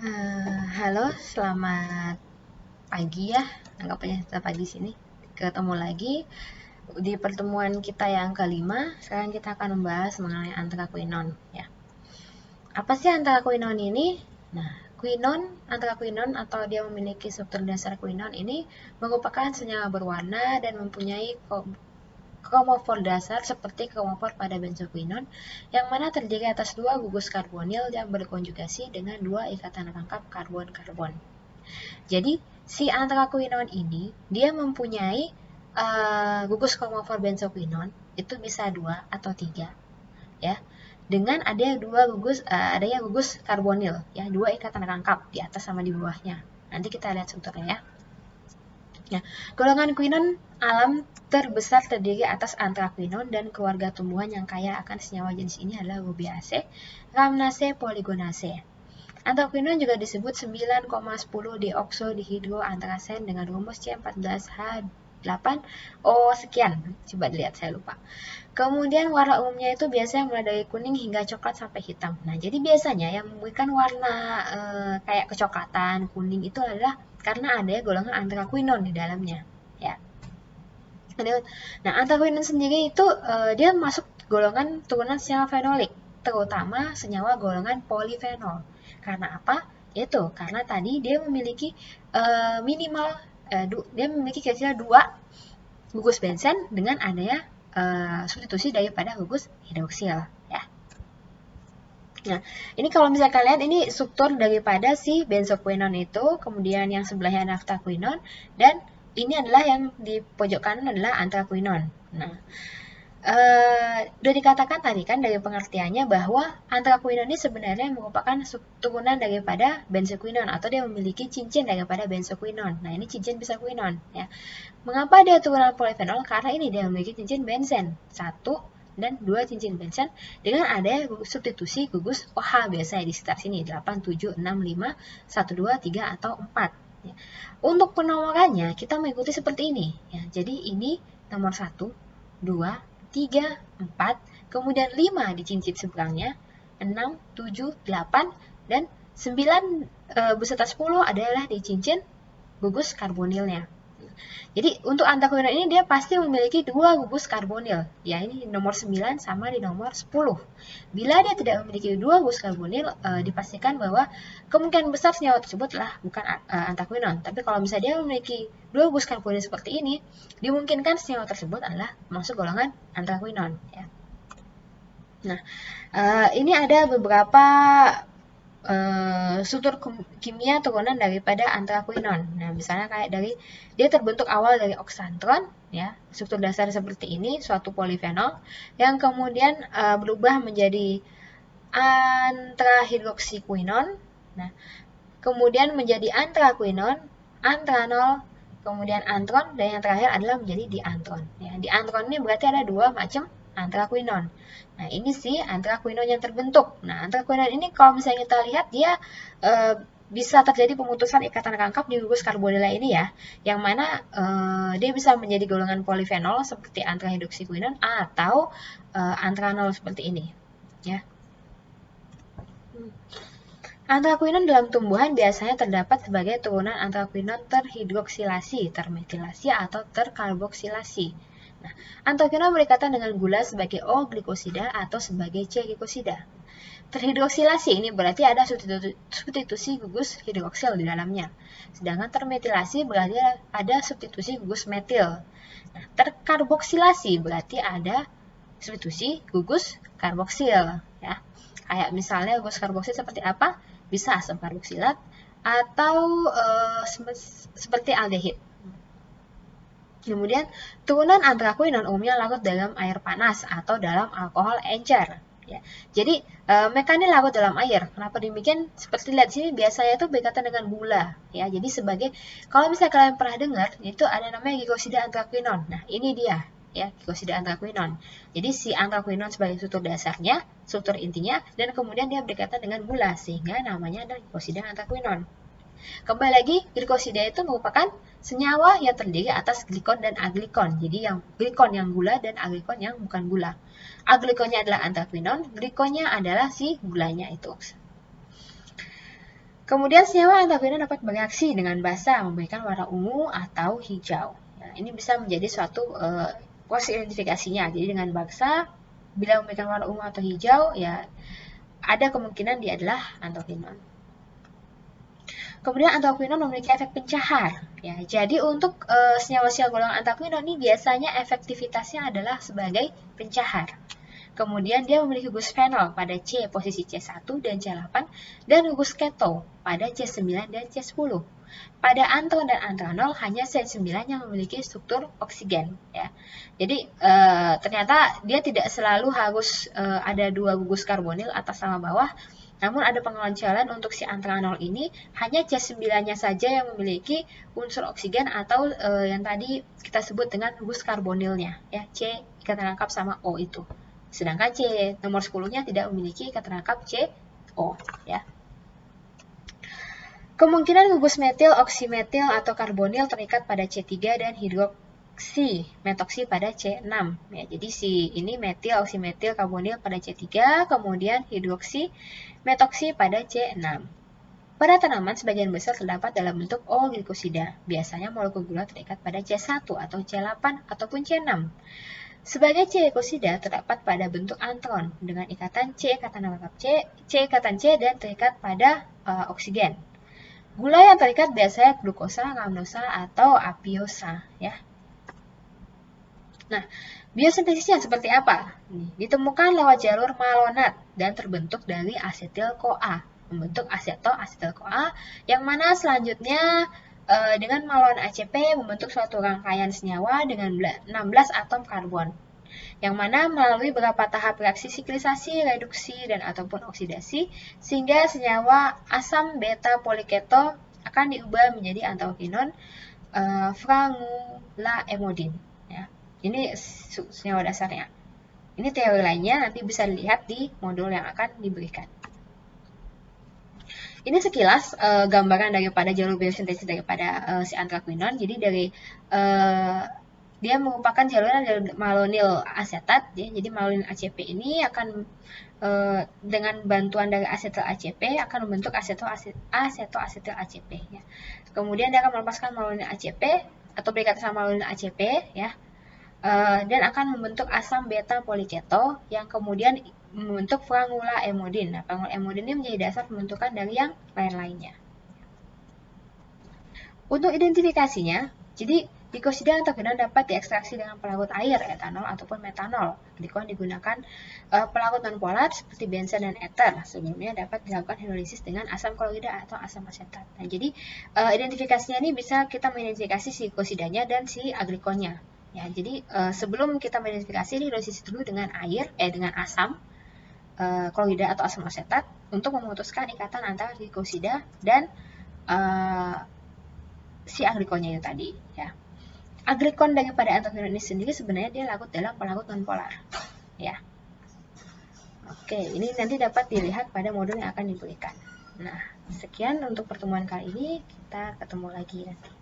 Halo, selamat pagi ya. Anggapnya kita pagi sini. Ketemu lagi di pertemuan kita yang kelima. Sekarang kita akan membahas mengenai anthraquinone ya. Apa sih anthraquinone ini? Nah, anthraquinone atau dia memiliki struktur dasar quinone ini merupakan senyawa berwarna dan mempunyai kromofor dasar seperti kromofor pada benzoquinone, yang mana terdiri atas dua gugus karbonil yang berkonjugasi dengan dua ikatan rangkap karbon-karbon. Jadi si anthraquinone ini dia mempunyai gugus kromofor benzoquinone itu bisa 2 atau 3 ya. Dengan adanya gugus karbonil ya, dua ikatan rangkap di atas sama di bawahnya. Nanti kita lihat strukturnya ya. Nah, golongan quinone alam terbesar terdiri atas anthraquinone dan keluarga tumbuhan yang kaya akan senyawa jenis ini adalah Rubiaceae, Rhamnaceae, Polygonaceae. Anthraquinone juga disebut 9,10 deoksodihidroantrasen dengan rumus C14H8O sekian. Coba dilihat, saya lupa. Kemudian warna umumnya itu biasanya mulai dari kuning hingga coklat sampai hitam. Nah, jadi biasanya yang memberikan warna kayak kecoklatan, kuning itu adalah karena ada golongan anthraquinone di dalamnya, ya. Nah, anthraquinone sendiri itu dia masuk golongan turunan senyawa fenolik, terutama senyawa golongan polifenol. Karena apa? Itu karena tadi dia memiliki dia memiliki kira-kira 2 gugus benzen dengan adanya substitusi daripada gugus hidroksil ya. Nah, ini kalau misalkan lihat ini struktur daripada si benzoquinone itu, kemudian yang sebelahnya naftaquinone, dan ini adalah yang di pojok kanan adalah anthraquinone. Nah, udah dikatakan tadi kan dari pengertiannya bahwa anthraquinone ini sebenarnya merupakan turunan daripada benzoquinone atau dia memiliki cincin daripada benzoquinone. Nah, ini cincin bisaquinone ya. Mengapa dia turunan polifenol? Karena ini dia memiliki cincin benzen 1 dan 2 cincin benzen dengan adanya substitusi gugus OH biasanya di sekitar sini 8, 7, 6, 5, 1, 2, 3 atau 4 ya. Untuk penomorannya kita mengikuti seperti ini ya. Jadi ini nomor 1, 2, 3, 4, kemudian 5 di cincin seberangnya, 6, 7, 8 dan 9 beserta 10 adalah di cincin gugus karbonilnya. Jadi untuk anthraquinone ini dia pasti memiliki 2 gugus karbonil. Ya, ini nomor 9 sama di nomor 10. Bila dia tidak memiliki 2 gugus karbonil, dipastikan bahwa kemungkinan besar senyawa tersebut adalah bukan anthraquinone. Tapi kalau misalnya dia memiliki 2 gugus karbonil seperti ini, dimungkinkan senyawa tersebut adalah masuk golongan anthraquinone ya. Nah, ini ada beberapa struktur kimia turunan daripada anthraquinone. Nah, misalnya kayak dari dia terbentuk awal dari oksantron ya, struktur dasar seperti ini, suatu polifenol yang kemudian berubah menjadi antrahidroksiquinone. Nah, kemudian menjadi anthraquinone, antranol, kemudian antron, dan yang terakhir adalah menjadi diantron. Ya, diantron ini berarti ada 2 macam anthraquinone. Nah, ini sih anthraquinone yang terbentuk. Nah, anthraquinone ini kalau misalnya kita lihat dia bisa terjadi pemutusan ikatan rangkap di gugus karbonila ini ya, yang mana dia bisa menjadi golongan polifenol seperti antrahidroksiquinone atau antranol seperti ini ya. Anthraquinone dalam tumbuhan biasanya terdapat sebagai turunan anthraquinone terhidroksilasi, termetilasi, atau terkarboksilasi. Nah, anthraquinone berikatan dengan gula sebagai O-glikosida atau sebagai C-glikosida. Terhidroksilasi ini berarti ada substitusi gugus hidroksil di dalamnya. Sedangkan termetilasi berarti ada substitusi gugus metil. Nah, terkarboksilasi berarti ada substitusi gugus karboksil ya. Kayak misalnya gugus karboksil seperti apa? Bisa asam karboksilat atau seperti aldehid. Kemudian turunan anthraquinone umumnya larut dalam air panas atau dalam alkohol encer. Ya. Jadi mekanisme larut dalam air. Kenapa demikian? Seperti lihat sini biasanya itu berkaitan dengan gula. Ya, jadi sebagai kalau misalnya kalian pernah dengar itu ada namanya glikosida anthraquinone. Nah, ini dia ya glikosida anthraquinone. Jadi si anthraquinone sebagai struktur dasarnya, struktur intinya, dan kemudian dia berkaitan dengan gula sehingga namanya adalah glikosida anthraquinone. Kembali lagi, glikosida itu merupakan senyawa yang terdiri atas glikon dan aglikon. Jadi yang glikon yang gula dan aglikon yang bukan gula. Aglikonnya adalah anthraquinone, glikonnya adalah si gulanya itu. Kemudian senyawa antagonin dapat bereaksi dengan basa memberikan warna ungu atau hijau. Nah, ini bisa menjadi suatu proses identifikasinya. Jadi dengan basa, bila memberikan warna ungu atau hijau, ya ada kemungkinan dia adalah antokinon. Kemudian antokinon memiliki efek pencahar. Ya, jadi untuk senyawa-senyawa golongan antokinon ini biasanya efektivitasnya adalah sebagai pencahar. Kemudian dia memiliki gugus fenol pada C posisi C1 dan C8 dan gugus keto pada C9 dan C10. Pada anton dan antranol hanya C9 yang memiliki struktur oksigen ya. Jadi ternyata dia tidak selalu harus ada dua gugus karbonil atas sama bawah. Namun ada pengecualian untuk si antranol ini hanya C9-nya saja yang memiliki unsur oksigen atau yang tadi kita sebut dengan gugus karbonilnya ya, C ikatan rangkap sama O itu. Sedangkan C nomor 10-nya tidak memiliki ikatan rangkap CO ya. Kemungkinan gugus metil, oksimetil atau karbonil terikat pada C3 dan hidroksi metoksi pada C6 ya. Jadi si ini metil, oksimetil, karbonil pada C3, kemudian hidroksi metoksi pada C6. Pada tanaman sebagian besar terdapat dalam bentuk O-glikosida. Biasanya molekul gula terikat pada C1 atau C8 ataupun C6. Sebagai C ekosida terdapat pada bentuk antron dengan ikatan C ikatan rangkap C ikatan C dan terikat pada oksigen. Gula yang terikat biasanya glukosa, ramnosa atau apiosa ya. Nah, biosintesisnya seperti apa? Ditemukan lewat jalur malonat dan terbentuk dari asetil-CoA, membentuk asetil-CoA yang mana selanjutnya dengan malon ACP membentuk suatu rangkaian senyawa dengan 16 atom karbon, yang mana melalui beberapa tahap reaksi siklisasi, reduksi, dan ataupun oksidasi, sehingga senyawa asam beta poliketo akan diubah menjadi antokinon frangulaemodin. Ya. Ini senyawa dasarnya. Ini teori lainnya nanti bisa dilihat di modul yang akan diberikan. Ini sekilas gambaran daripada jalur biosintesis daripada si antraquinon. Jadi dari dia merupakan jalur malonyl asetat ya. Jadi malonyl ACP ini akan dengan bantuan dari asetil ACP akan membentuk asetoasetil ACP ya. Kemudian dia akan melepaskan malonyl ACP atau berikat sama malonyl ACP ya. Dan akan membentuk asam beta poliketo yang kemudian membentuk frangulaemodin. Nah, frangulaemodin ini menjadi dasar pembentukan dari yang lain-lainnya. Untuk identifikasinya, jadi glikosida antokinon dapat diekstraksi dengan pelarut air, etanol ataupun metanol. Glikon digunakan pelarut nonpolar seperti benzen dan ether. Sebelumnya dapat dilakukan hidrolisis dengan asam klorida atau asam asetat. Nah, jadi identifikasinya ini bisa kita mengidentifikasi si glikosidanya dan si aglikonnya. Ya, jadi sebelum kita mengidentifikasi hidrolisis dulu dengan air, dengan asam klorida atau asam asetat untuk memutuskan ikatan antara glikosida dan si aglikonnya itu tadi ya. Aglikon daripada antokinon ini sendiri sebenarnya dia larut dalam pelarut nonpolar ya. Oke, ini nanti dapat dilihat pada modul yang akan diberikan. Nah, sekian untuk pertemuan kali ini, kita ketemu lagi nanti.